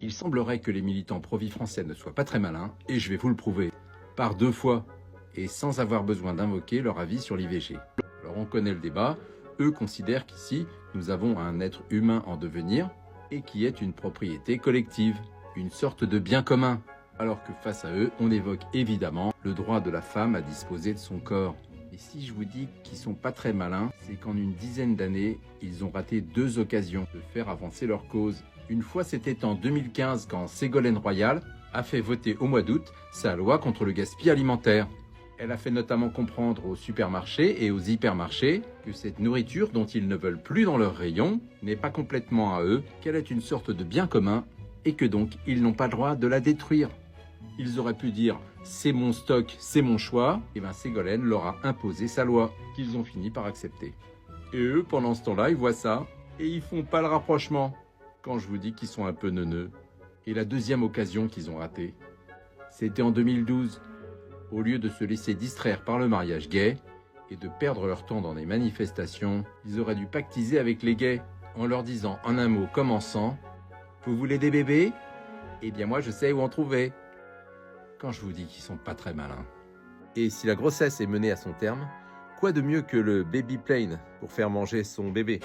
Il semblerait que les militants pro-vie français ne soient pas très malins, et je vais vous le prouver, par 2 fois, et sans avoir besoin d'invoquer leur avis sur l'IVG. Alors on connaît le débat, eux considèrent qu'ici, nous avons un être humain en devenir, et qui est une propriété collective, une sorte de bien commun. Alors que face à eux, on évoque évidemment le droit de la femme à disposer de son corps. Et si je vous dis qu'ils sont pas très malins, c'est qu'en une dizaine d'années, ils ont raté 2 occasions de faire avancer leur cause. Une fois, c'était en 2015 quand Ségolène Royal a fait voter au mois d'août sa loi contre le gaspillage alimentaire. Elle a fait notamment comprendre aux supermarchés et aux hypermarchés que cette nourriture dont ils ne veulent plus dans leurs rayons n'est pas complètement à eux, qu'elle est une sorte de bien commun et que donc ils n'ont pas le droit de la détruire. Ils auraient pu dire « c'est mon stock, c'est mon choix », et bien Ségolène leur a imposé sa loi, qu'ils ont fini par accepter. Et eux, pendant ce temps-là, ils voient ça, et ils font pas le rapprochement, quand je vous dis qu'ils sont un peu neuneux. Et la deuxième occasion qu'ils ont ratée, c'était en 2012. Au lieu de se laisser distraire par le mariage gay, et de perdre leur temps dans des manifestations, ils auraient dû pactiser avec les gays, en leur disant en un mot commençant « Vous voulez des bébés ? Eh bien moi je sais où en trouver ». Quand je vous dis qu'ils sont pas très malins. Et si la grossesse est menée à son terme, quoi de mieux que le baby plane pour faire manger son bébé ?